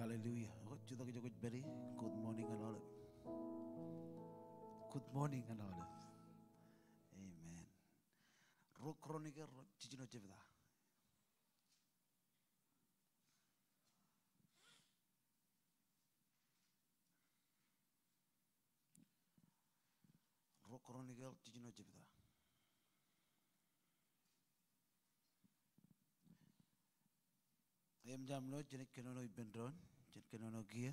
Hallelujah. Oh, kita kerja kerja beri. Good morning and all. Good morning and all. Amen. Rock chronicle cicino cevda. Rock chronicle cicino cevda. Em jam lo jenik kenono ibendron, jenik kenono gia.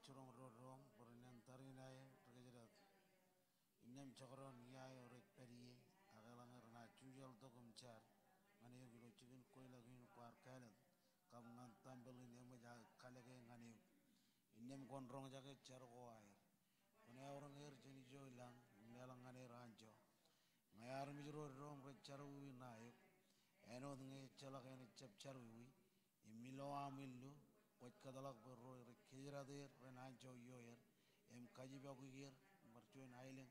churong rodrom porinan tarinay regejerat inem chokron yay oret periye agalangar na chujal to kumchar ngani gilo chicken koila gin kwar kalat kam ngan tambelin emo ja kalage ngani inem konrong jage char ko ay kone orang er jeni joilang nelang ngani ranjo ngayar mi jro rom re charu nayo eno nge chalak ene chap charu imilo amillu kwat kadalak berro re kiradir renanjo yoyer em kaji bagugir martuin ailing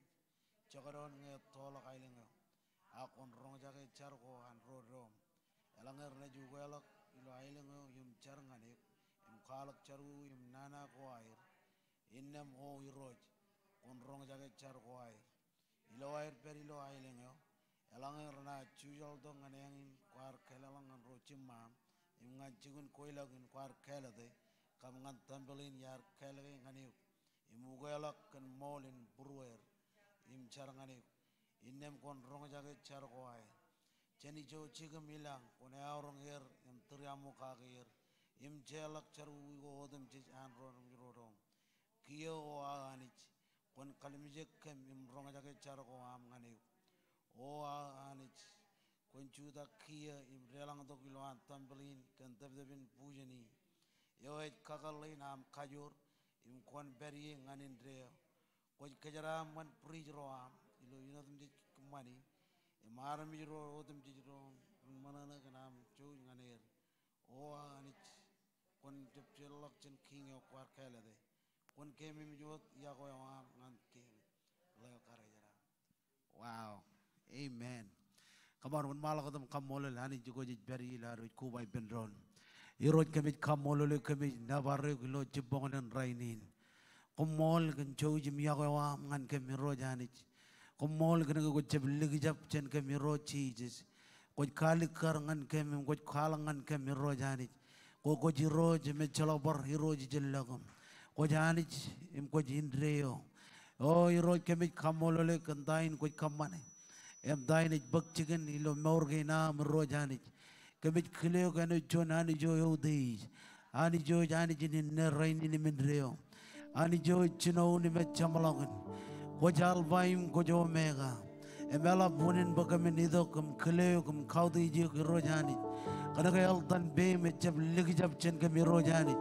chakaron nge tolak ailing akon rong jage char ko an ro rom elanger ne jugalak ilo ailing yum char ngani em khalak charu yum nana ko air innem o iroj on rong jage char ko air ilo air per ilo ailing elanger na chujal dong ngani kwar kelalang an ro chimam ngan chigun koila gin kwar kelade kam ngan tambelin yar kelage ngani imugala kan molin burwer im char ngani innem kon rong jage char ko ay cheni jo chigam ilang kon aurong yer im triamu kagir im chelak char go odem chis an rom kiyo o anich kon kalmijek kem im rong jage char ko am ngani o anich kon chuda kiya im relang to kiloan tambelin kan tabdebin pujani yo et kakalin am kajur im kon beri nganin reo kon kajara man prijro am ilo yinatum di kumani maram jiro otum jiro manana kanam chu nganir o anich kon jepchelak chen king yo kwar kelade kon kemi mi jot ya ko am ngan kemi lo karajara wow amen. Kamar man malak adam kamolol hani jugo jij beri la roj kubay benron iroj kemij kamolol kemij navarre glo jibongan rainin kumol kan chouji miyawa ngan kemi roj hani kumol kan go jeblig jab chen kemi roj cheeses go kalikar ngan kemi go kalangan kemi roj hani go jiroj me chalabar hiroj jellagam go hani im go jindreo o iroj kemij kamolol kan dain go kamane em dainich bakchigan ilo morgina mrojanich kemit khileo kanu chon ani jo yodij ani jo jani jinin ne raini ni mindreo ani jo chino ni mechamalagan kojal vaim kojo mega emela bunin bakamin idokam khileo kum khawdi ji rojani kana kayal tan be me chab lig jab chen kami rojani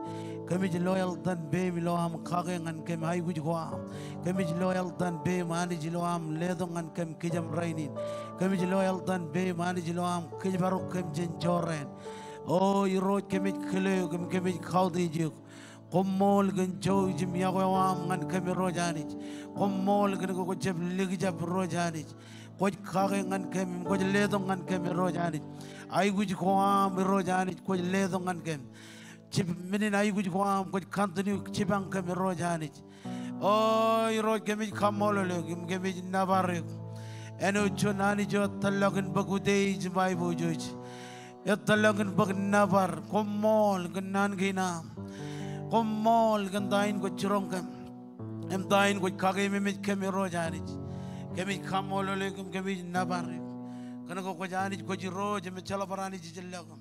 kami loyal tan be mi lo am khage ngan kem hay guj ko am kami loyal tan be mani ji lo am ledo ngan kem kijam rainin kami loyal tan be mani ji lo am kij barok kem jen joren o iro kami khileo kum kami khawdi ji kommol gan jow jim yago am ngan kami rojani kommol gan ko jab lig jab rojani ko khage ngan kem ko ledo ngan kem rojani ay guj ko am rojani ko ledo ngan kem chip minin ay guj ko am ko kantani chibang kem rojani o iro kemi kamolo le kemi navare eno chonani jo talagin bagude jmai bujoj ya talagin bag navar kommol ganan gina kommol gandain ko churong kem em dain ko kage me kemi rojani kemi kamolo le kemi navare kana ko jani ko jiro me chala barani jillagam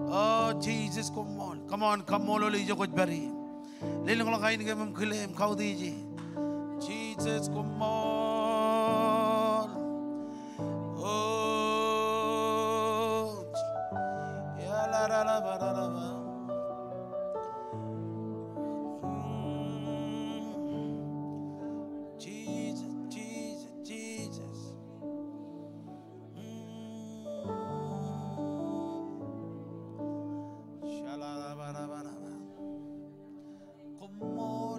oh Jesus come on le jo ko bari leling la kain kem klem khawdiji Jesus come on oh ya la la la ba la ba Jesus Jesus Jesus shala la ba la ba come on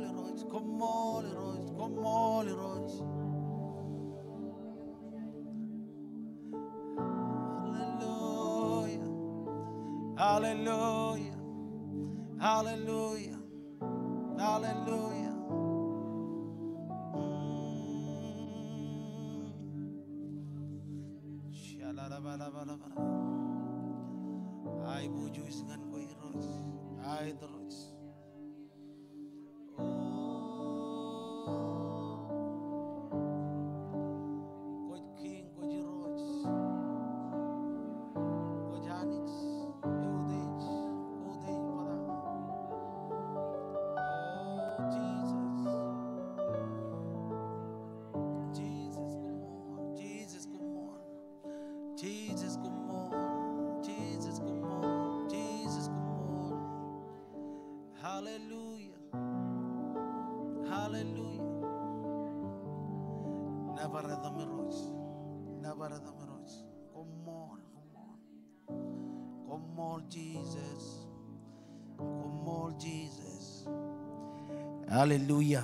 hallelujah hallelujah hallelujah hallelujah ay buju isngan ko iros ay dros Hallelujah. Hallelujah. Never at the mirrors. Never at the mirrors. Come on, come on. Come on, Jesus. Come on, Jesus. Hallelujah.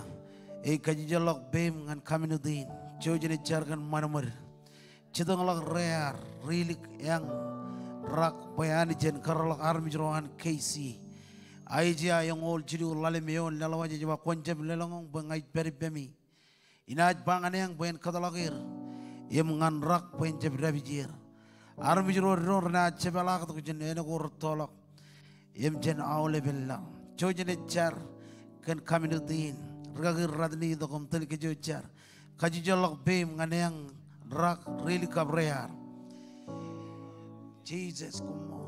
E kajijalok bem ngan kaminudin. Jojene jargan manamur. Cidongalak rare, really yang rak bayani jen karolak army rohan KC. Aija yang ol jidu lalemeon lalawaja jaba konjam lelongong bangait beri bemi. Inaj bangan yang bayan katalagir. Ia mengan rak bayan jab rabijir. Army rohan na cebalak tu jen ena kur tolak. Ia jen awle bella. Jojene jar kan kaminudin. Ragir radni to kom tel ke jojar. Kajijalok bem ngan yang rak really kabrear. Jesus, come on.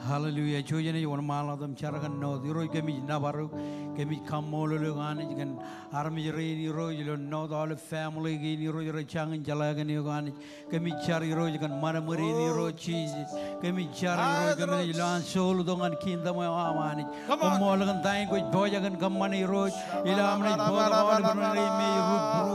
Hallelujah. Chojane yon maladam charagan no diro kemi nabaru kemi kamolo lugani kan army re ro yelo no all family gi ro ro changin jalagan yogani kemi chari ro kan maramuri ni ro Jesus kemi chari ro kemi lan sol dongan kinda mo amani kamolo kan tain ko boya kan kamani ro ilamni boda boda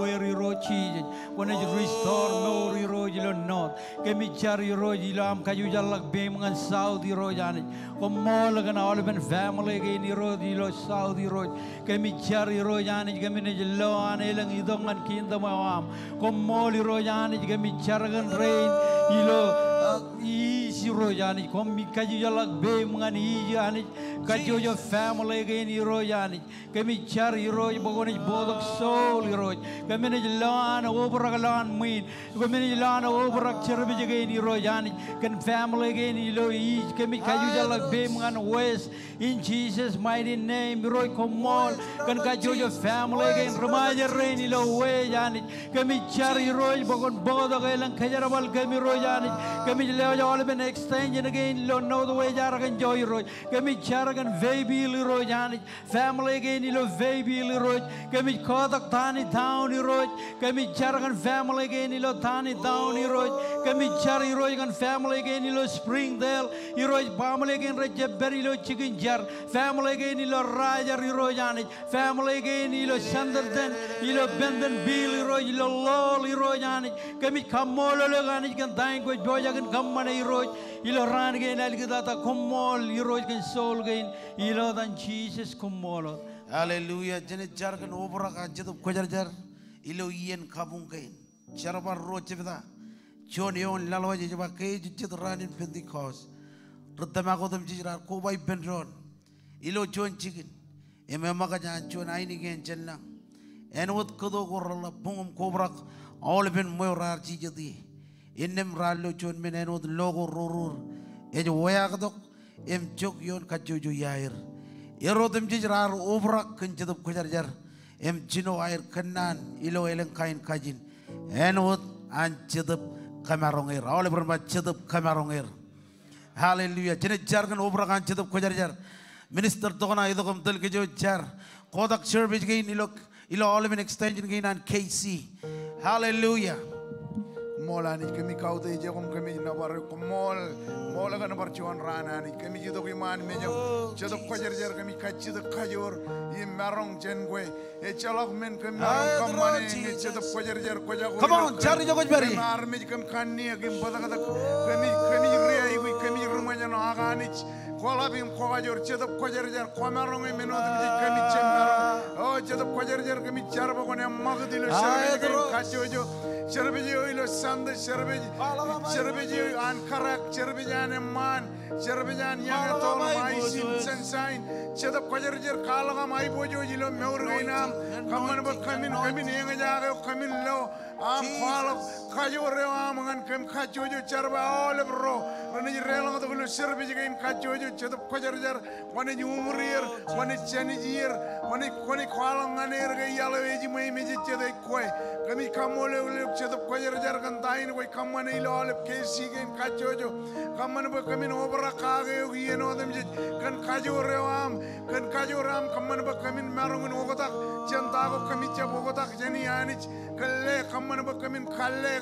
me ru ro Jesus when you restore no ro yelo no kemi chari ro ilam kayu jalak be mangan saudi ro Komol kan all ben family ke ni ro di lo Saudi ro kemi chari ro yani kemi ne lo ane lang idongan kinda mawam komol ro yani kemi chargan rain ilo isi ro yani komi kaji jalak be mangani yani kajo jo family ke ni ro yani kemi chari ro bogoni bodok sol ro kemi ne lo ane obrak lan min kemi ne lo ane obrak cherbe ke ni ro yani kan family ke ni lo is kemi kayu jalak be mangan west in Jesus mighty name roy komol kan kajo family gen remaja reni lo we yani kami cari roy bogon bodo gelang kajarabal kami roy yani kami leo jawal ben extension again lo no the way jaragan joy roy kami jaragan baby roy yani family gen lo baby roy kami kodak tani down roy kami jaragan family gen lo tani down roy kami cari roy kan family gen lo Springdale roy family gen rejeberi lo chicken jar family gen lo raja roy yani family gen lo sanderden lo benden bill roy lo lol roy yani kami kamolo lo yani kan dain ko joya kan kamane roy lo ran gen algidata komol roy kan soul gen lo dan Jesus komolo hallelujah jene jar kan obra ka jedu ko jar jar ilo yen kabung gen charbar ro chebda chon yon lalwaje jaba ke jedu ranin Pentecost Rutama ko dum jira ko bay benron ilo chon chicken emema ka jan chon aini gen chenlang enwot kodo gorla bungum kobrak all ben moyrar chi jadi innem rallo chon men enwot logo rurur ejo waya dok em chok yon ka jojo yair erodem jira obrak kan jedu ko jar jar em jino air kanan ilo elen kain kajin enwot an jedu kamaronger all ben jedu kamaronger Hallelujah. Jene jargan obrakan cetup ko jar minister tokona idokom tel ke jo jar kodak service gain ilo all extension gain and KC. Hallelujah. Mola ni kami kau te je kom kami na bar ko mola kan bar chuan rana ni kami je to ki man me jo je to ko jar kami kachi to kajor i marong jen gwe e chalok men kami marong kamane ni je to ko jar ko ja Come on, jari jo ko bari. mar me kam kan ni kim boda kata kami ria i kami rumanya no agani kola bim ko kajor je to ko jar ko marong me no de kami chen marong o je to ko jar kami jar bo ko ne magdilo shari kachi jo Cherbeji oilo sande cherbeji an karak cherbeji an eman cherbeji an yang tol mai sin sensain chedap kajar kalaga mai bojo jilo meurgainam kaman ba kamin yang jaga kamin lo am khalak kajore am ngan kem kajojo charba ole bro rani relang to lo cherbeji gain kajojo chedap kajar wani umrir wani chanijir wani khalang aner ga yalo eji mai meji chedai koi kami kamole chedap kajar kan tain koi kamane ilo ole kesi gain kajojo kaman ba kamin obra kage yeno dem kan kajore am kan kajoram kaman ba kamin marungun ogotak chanta ko kami chabogotak jani anich kalle kaman ba kamin kalle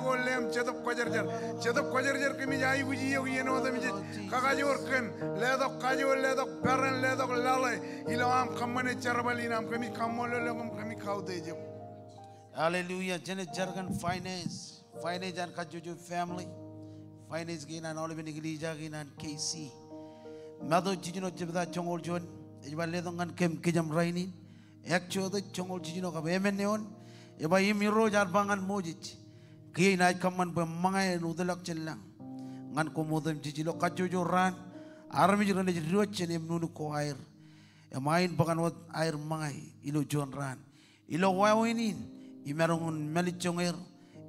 go lem chedap kajar kami jai buji yeno dem kakajurken ledok kajur ledok beren ledok lale ilo am kamane charbalinam kami kamolologum kami kaudejem. Hallelujah. Jene jargon finance and kajuju family. Finance gain and all of Iglesia gain and KC. Mado Jino Jibda Chongol John, Ibaledongan Kem Kijam Rainin, Actual the Chongol Jino of Emenion, Ibaimiro Jarbangan Mojich, Key night command by Manga and Udalak Chelang, Nankomodem Jijilo Kajujo ran, Army Ranage Ruch and Nunuko Air, a mine Baganwat Air Mai, Ilo John ran, Ilo Wawinin, Imarong Melichonger,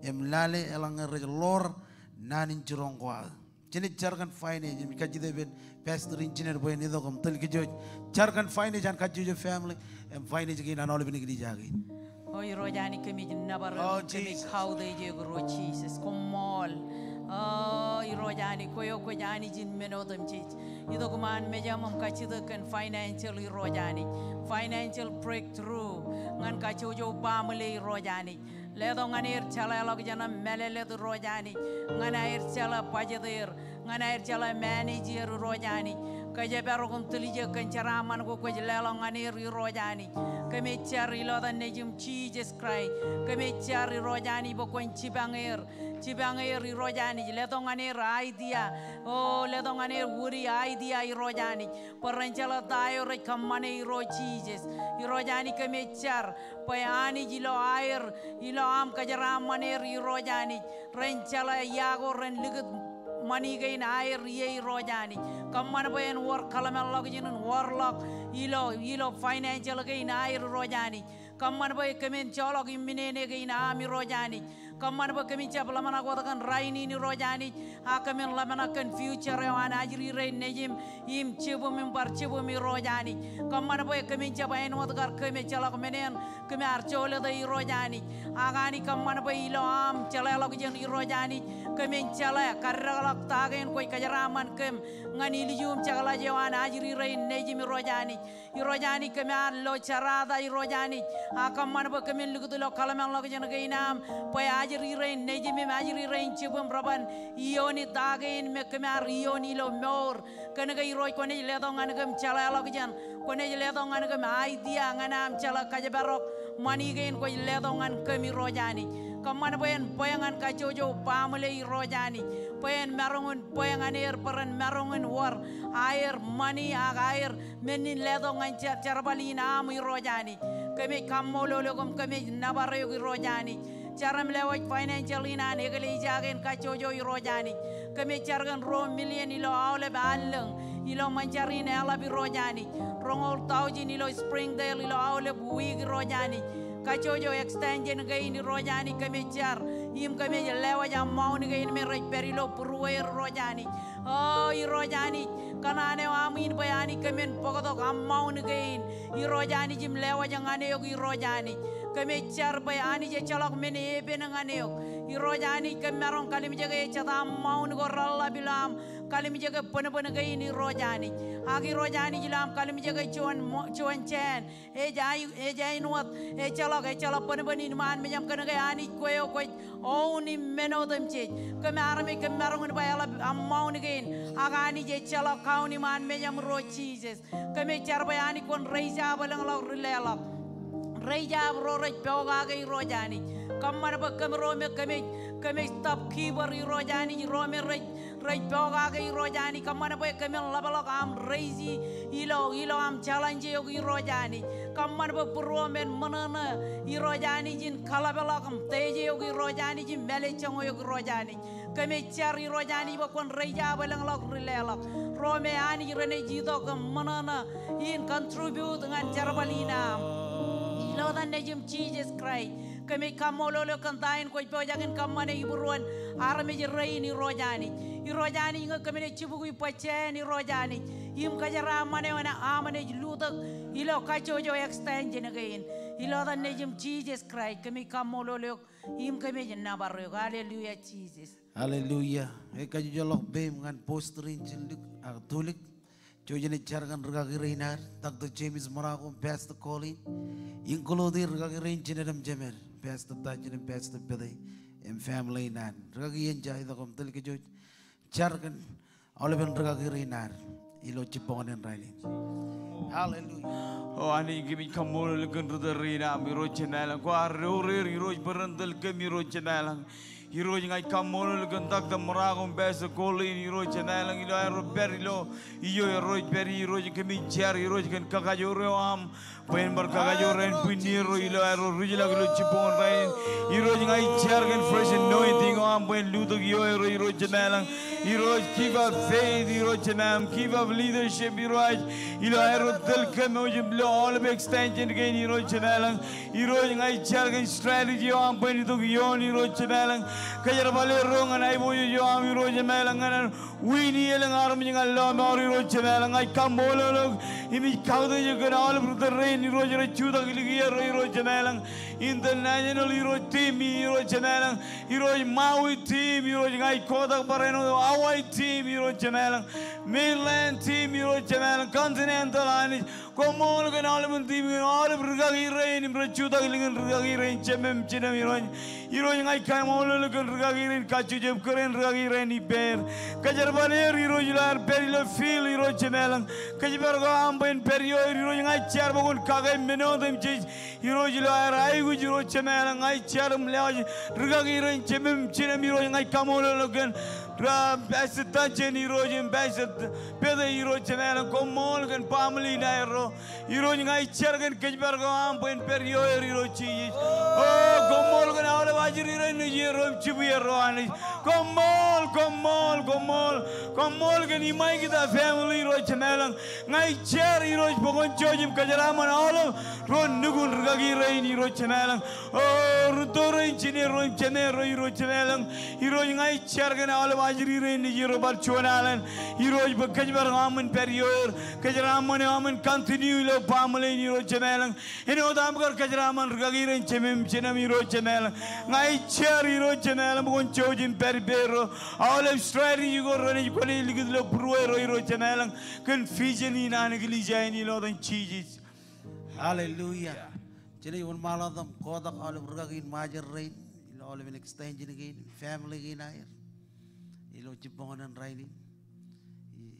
Lale Elangar Lor, Nanin Chirongwa. Jenis jargon finance, jemi kaji deben pastor engineer boy ni dogam tel kijoj jargon finance and kaji family and finance again and all of nigri jagi. Oh, Rojani kami nabar kami kau de je guru Jesus komol. Oh, Rojani koyo jani jin menodam chich. Itu kuman meja kaci dekan financial Rojani, financial breakthrough ngan kaci ujo family Rojani. Ledo nganir chala log jana melele tu Rojani, nganair chala pajadir, nganair chala manager Rojani, kaje berogum tulije kencaraman ko lelo nganir Rojani, kami cari lo dan nejum Jesus Christ, kami cari Rojani bokon cibangir Rojani, ledo nganir idea, oh ledo nganir wuri idea Rojani, perencala tayo rekamane Jesus, Rojani kami cari, payani jilo air, ilo am kajaram manir Rojani, rencala yago ren ligut mani gain air ye Rojani, kamana bayan war kalamalog jinun warlock, ilo financial gain air Rojani, kamana bay kemen cholog imine gain ami Rojani, kamana bay kemen chap lamana gotakan raini ni Rojani, akamen lamana kan future wana ajri rain nejim im chibum mi Rojani, kamana bay kemen chap ayen gotakar kemen cholog menen kemen archole da Rojani, agani kamana bay ilo am chalalog jin Rojani, kemen chala karralak tagen koi kajaraman kem ngani lium chagala jewana ajri rain nejim Rojani, Rojani kemen lo charada Rojani, akamana bay kemen lugutulo kalaman log jin gainam pay ajri rain nejim ajri rain chibum raban ioni tagen me kemen ioni lo mor kenaga Roj kone ledong anagam chala log jan kone ledong anagam idea nganam chala kajabarok mani gain koi ledong an kemi Rojani, kamana bayan poyangan kajojo family Rojani, poyan marongun poyangan air peran marongun war air money air menin ledong an charbalina ami Rojani, kami kamolologom kami nabaryo Rojani, caram lewat financial ina negeli jagen kajojo Rojani, kami cargan ro million ilo awle baleng ilo mancarin ala bi Rojani, rongol taujin ilo Springdale ilo awle buig Rojani, kacojo extension gain Rojani kami car im kami lewa jam mau ni gain me perilo purwer Rojani, oh Rojani kanane amin bayani kami pokoto am mau ni gain Rojani jim lewa jangane yok Rojani kami car bayani je calok mene benangane yok Rojani kami marong kalim jaga chata mau ni goralla bilam kalim jaga pon gain Rojani agi Rojani jilam kalim jaga cuan chen jai nuat calok pon man menyam kana gani koyo koy oni menodam che kami arme kami marong ni bayala am mau ni gain agani je calok kauni man menyam ro Jesus kami car bayani kon reisa balang lok rilela reja bro rej peoga gai Rojani kamar ba kamro me kami stop kibar Rojani rome rej peoga gai Rojani kamar ba kami labalok am reisi ilo am challenge yogi Rojani kamar ba promen manana Rojani jin kalabalok am teje yogi Rojani jin mele chango yogi Rojani kami cari Rojani ba kon reja balang lok rilelok rome ani rene jido kam manana in contribute dengan jarbalina ilo dan nejum Jesus Christ kami kamololo kantain koi pojagen kamane iburuan arme jerai ni Rojani nga kami ne cibugu pachen ni Rojani im kajara mane wana amane lutak ilo kacojo extension again ilo dan nejum Jesus Christ kami kamololo im kami jenna baryo hallelujah Jesus Hallelujah. Kaji jolok bem ngan posterin jenduk artulik Jojane chargan ragagi reinar, Dr. James Morago, Pastor Colin, including ragagi rein generam jemer, Pastor Tajan and Pastor Billy, and family nan. Ragagi enjoy the comtel ke joj chargan Olive and Ragirinar. Ilo Chipon and Riley. Hallelujah. Oh, ani gimi kamol gan rudarina miro channel ko arore hiro berandal ke miro channel hiro ngai kamol gan tak da moragom bes kolin hiro channel ilo ero berilo iyo ero beri hiro gimi cher hiro gan kakajoro am pen bar kakajoro en puniro ilo ero rijla glo chipon rain hiro ngai cher gan fresh anointing am pen ludo ero hiro channel hiro give up faith hiro channel give up leadership hiro ilo ero del ke mo all of extension again hero channel hero ngai chargan strategy am pen to yon hero channel kajar bale rong anai bo yo am hero channel ngan wini elang arm ngal lo no hero channel ngai kamolo imi kaudo you can all of the rain hero chuda hero channel international hero team hero channel hero maui team hero ngai kodak bareno awai team hero channel mainland team hero channel continental and como gan all team all rugagi rain imbrachuda gilin rugagi rain chemem chinam hero ngai kai molo gan rugagi rain kachu jem karen rugagi rain iber kajar baner hero jular perilo feel hero channel kajar go am ben perio hero ngai char bogun kagai meno dem chis hero jular ai gu hero channel ngai charum le rugagi rain chemem chinam hero ngai kamolo gan Basita hero jim basita peda hero channel como gan family nairo hero ngai chargan kejbar go am pen perio hero chi oh como gan awle wajiri re ni hero chibu hero ani como gan imai kita family hero channel ngai char hero bogon chojim kajaraman awle ron nugun rgagi re hero channel oh rutore channel hero channel hero ngai chargan awle wajiri re ni hero bar chonalan hero kejbar go am perio kajaraman am continue lo family hero channel ino damgar kajaraman rgagi chemem chenam hero channel ngai cher hero channel mon chojin perbero all of strategy go rani ko ligidlo pruero hero channel confusion in anagli jaini lo dan cheese Hallelujah. Jadi un maladam kodak olive rugagi major rain. Ilo olive an extension again. Family again air. Ilo Chipon and Riley.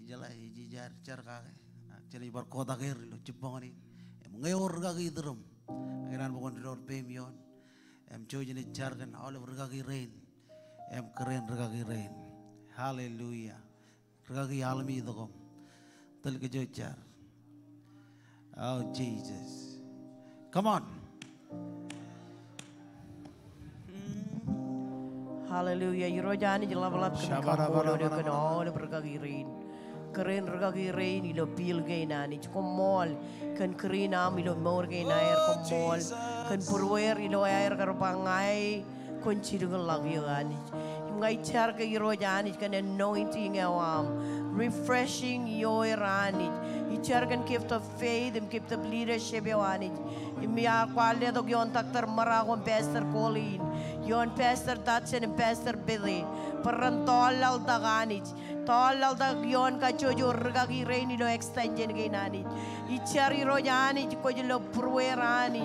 Jala jijar charkage. Jadi bar kodak air ilo Chipon ni. Ngayor rugagi drum. Agiran bukan dor pemion. Em chojin chargan olive rugagi rain. Em keren rugagi rain. Hallelujah. Rugagi alami dogom. Tel ke jochar. Oh Jesus. Come on. Hallelujah. Yurojani jalabalap kan all bergagirin. Keren bergagirin ilo pil gainani komol kan kerinam ilo morgain air komol kan purwer ilo air karpangai kunci dengan lagi ani. Ngai char ke yurojani kan anointing awam refreshing yoirani. Ichar kan gift of faith and gift of leadership yawani. Imia kwalya dog yon takter maragom Pastor Colin, yon Pastor Dutton and Pastor Billy. Peran tolal daganit, tolal dag yon kacojo regagi rain ilo extension gainani. Ichar irojani kojelo pruerani.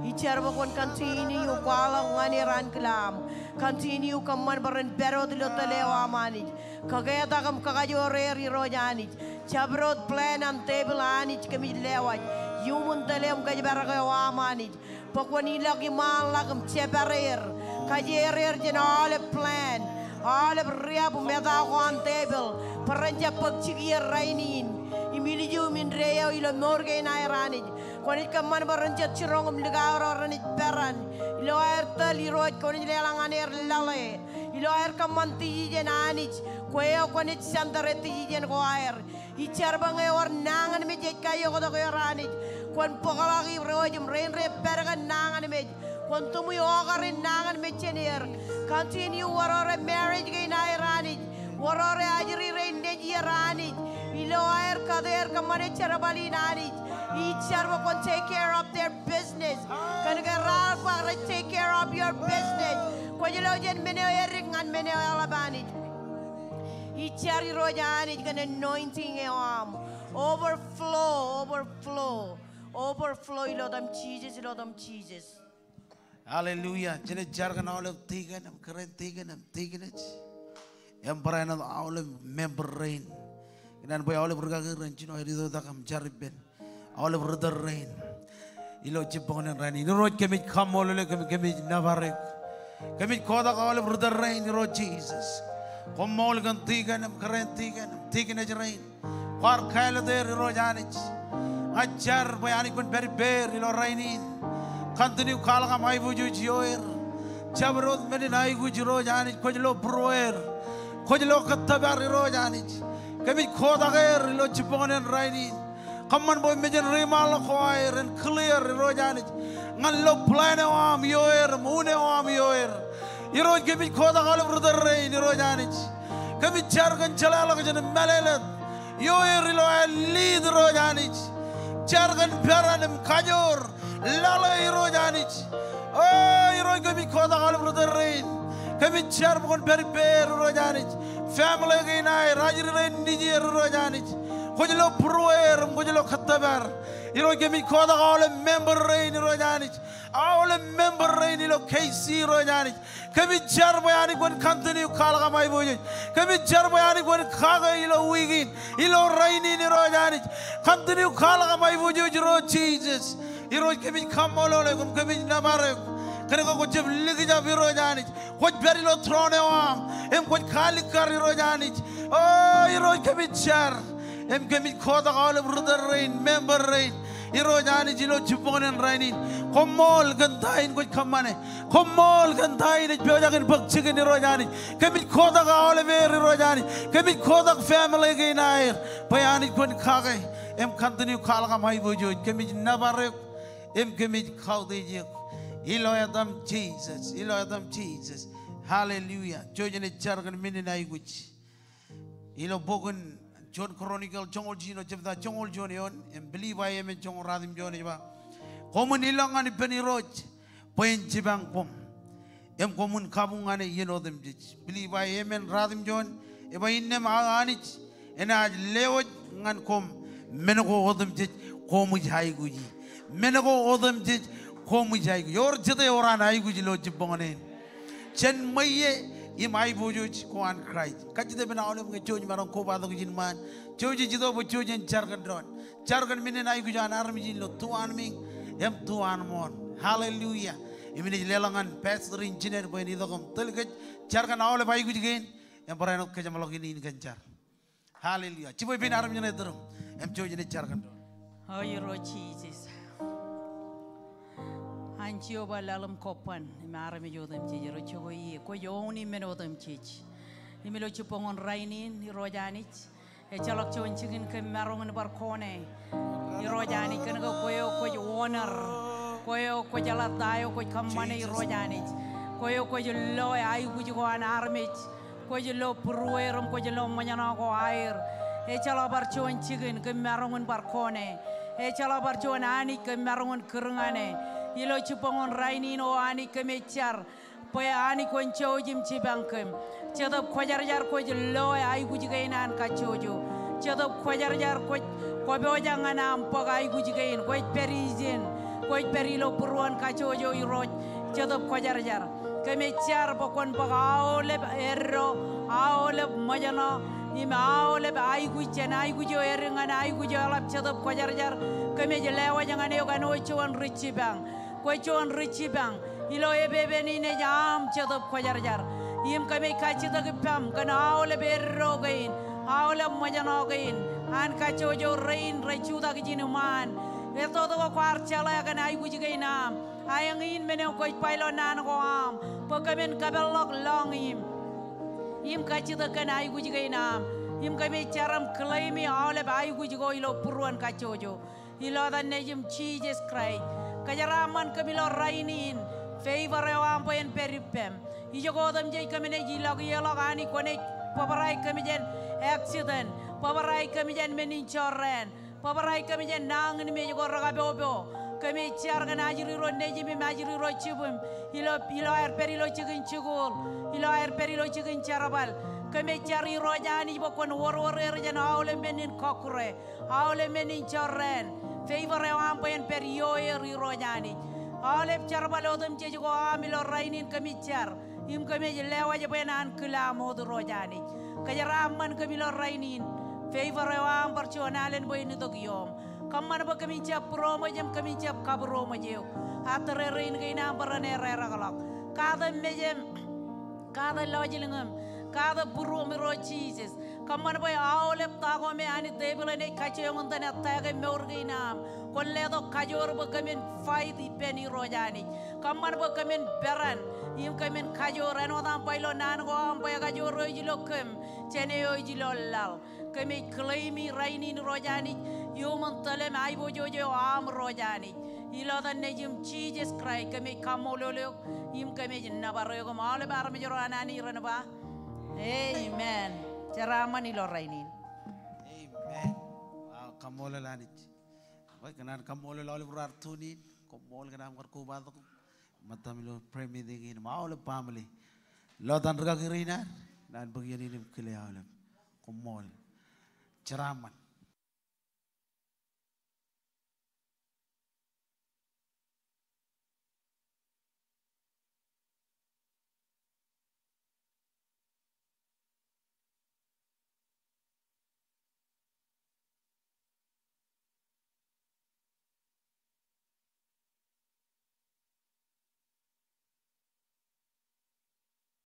Ichar bakon continue kwalang ngani ran klam. Continue kaman baran pero dilo telewa mani. Kagaya dagam kagajo rare irojani. Chabrod plan and table anit kami lewat. Human telem kajbaraga amanit. Pokoni lagi malagam cheparer. Kajerer jen all plan. All riab meda on table. Paranja pagchigi rainin. Imiliju min reo ilo morge na iranit. Konit kaman baranja chirongum ligaro ranit peran. Ilo air tel iroj konit lelangan air lale. Ilo air kaman tiji jen anit. Kweo konit sandare tiji jen ko air. Ichar bangai or nangan me jek kayo ko ko ranit. Kon pokalagi rojum rain re pergan nangan me. Kon tumu yogarin nangan me chenir. Continue warore marriage gay na ranit. Warore ajri rain neji ranit. Ilo air kader kamane charabali nanit. Ichar mo kon take care of their business. Kan garal para take care of your business. Kon ilo jen meneo eringan meneo alabanit. Ichari rojani kan anointing eam overflow ilodam cheeses. Hallelujah. Jadi jargon olive tigan, keren tigan, em peran olive member rain. Kinan boy olive rugagi rencino herido takam charibben. Olive rudder rain. Ilo ciponen rain. Ini road kemit kamolole kemit navarek. Kemit koda olive rudder rain iro Jesus. Komol gan tigan keren tigan aja rain. Kwar kaila der iro janich. Ajar boy anik pun beri ber ilo rainin. Continue kala kam ai buju joer. Chabrod meni nai guj iro janich kojlo broer. Kojlo katabar iro janich. Kemit koda ger ilo ciponen rainin. Kaman boy mejen rimal khoair and clear iro janich. Ngan lo plan am yoer mune am yoer. Iro kemit koda olive rudder rain iro janich. Kemit jargan jalala kajan melelet. Yoer ilo lead iro janich. Jargan peranem kajor lala iro janich. Oh iro kemit koda olive rudder rain. Kemit jarbon peri iro janich. Family gainai rajir rain niji iro janich. Kojlo proer kojlo khatabar. Iro kemit koda ole member rain iro janich. All member rain ilo KC iro janich. Kemit jarbo yani kon continue kala mai boje. Kemit jarbo yani kon khaga ilo wigin. Ilo rain iro janich. Continue kala mai boje iro Jesus. Iro kemit kamolole kom kemit namare. Kerja kau jeb lagi jab iro janich. Kau beri lo throne am. Em kau khali kar iro janich. Oh iro kemit jar. Em kemit khoda olive rudder rain member rain. Iro jani jilo ciponen rainin. Komol gantain koi kamane. Komol gantain it beojakin bakchikin iro jani. Kemit khoda olive iro jani. Kemit khoda family gainair. Payani kon khagai. Em continue khala kamai bojo. Kemit nabarek. Em kemit khawdejek. Ilo adam Jesus. Ilo adam Jesus. Hallelujah. Jojane jargan minina iguch. Ilo bogun John Chronicle Jongol Jino Jebda Jongol Jonion and believe I am in Jong Radim Joniba. Common Ilang and Penny Roach, Point Jibang Pom. Em Common Kabung and you know them. Believe I am in Radim John, if I in them Anich, and I leo and come, Menago Odom Jit, come with Haiguji. Menago Odom Jit, come with Haiguji. Your Jede or an Haiguji Lojibone. Chen Maye. Imai bojuj ko an cry. Kaji de bena olem ke choj maron ko bado kijin man. Choji jido bo chojen chargan dron. Chargan mine nai gujan armi jin lo tuan ming em tuan mon. Hallelujah. Imine lelangan pastor engineer boy ni dogom tel ke chargan ole bai guj gen em paranok ke jamalok ini ganjar. Hallelujah. Ciboy bin armi jene drum em chojene chargan dron. Oh iro Jesus. Anjio balalam kopan, mara me jodam ci jero choyi ko yoni menodam ci imelo ci pongon rainin irojanich e chalok chon chigin ke marongen barkone irojani ken ko koyo honor koyo ko jala tayo ko kamane irojanich koyo ko lo ay guji ko an armich ko lo pruerum ko lo manyana ko air e chala bar chon chigin ke marongen barkone e chala bar chon ani ke marongen kerengane Ilo cipongon rainin o ani kemechar, poya ani koncho jim cibangkem. Cedap kwajar jar koj loe ai gujigainan kacojo. Cedap kwajar jar koj kobe jangan ampok ai gujigain koj perizin, koj perilo puruan kacojo iroj. Cedap kwajar jar kemechar pokon pagaole erro, aole majano, im aole ai gujen ai gujo eringan ai gujo alap cedap kwajar jar kemejelewa jangan yogan oichuan richibang. Koichuan richibang ilo ebebe ni ne jam chedop kwajarjar im kami kachita kipam kana aole berro gain aole majano gain an kachojo rain raichuda kijinuman eto to kwar chala kana ai bujigainam ayang in meneng koi pailo nan ko am pokamen kabelok long im kachita kana ai bujigainam im kami charam claimi aole ai bujigo ilo puruan kachojo ilo dan nejim Jesus Christ Kajaraman kamilo rainin favor ampo en peripem ijogo dam jay kamene jilog yelog ani kone pabarai kamijen accident pabarai kamijen meninchoren pabarai kamijen nang ni mejogo ragabobo kami char gana ajiri ro neji mi majiri ro chibum ilo air perilo chigin chigul ilo air perilo chigin charabal kami cari ro jani bokon wor jana awle menin kokure awle meninchoren favor ampo en perioer irojani alep charbalodum jejugo amilo rainin kamichar im kami lewa je benan kula mod rojani kajaraman kamilo rainin Favor ang parcionalen boy ni Togyom. Kamana ba kami siap promo jam kami siap kabro majeu. Atre rein gaina barane rera galak. Kada mejem kada lojilingam. Kada buru miro Jesus. Kamana ba aulep tago me ani table ne kacheyong undana taga me urginam. Kolledo kajor ba kami faidi peni rojani. Kamana ba kami beran. Im kami kajor enodam pailo nan go am pa kajor rojilokem. Chene rojilolal. Kami klaimi raini rojani. Human talem ay bojojo am rojani. Ilada nejim Jesus Christ kami kamololo im kami nabaryo ko maale bar mi joro anani ranaba. Amen. Ceraman ilo rainin. Amen. Kamola lanit. Wai kanan kamola lalu berartunin. Kamol kanam kerkubat aku. Matamilo premi dingin maule family. Lautan regak irina dan bagian ini kelihatan. Kamol. Ceraman.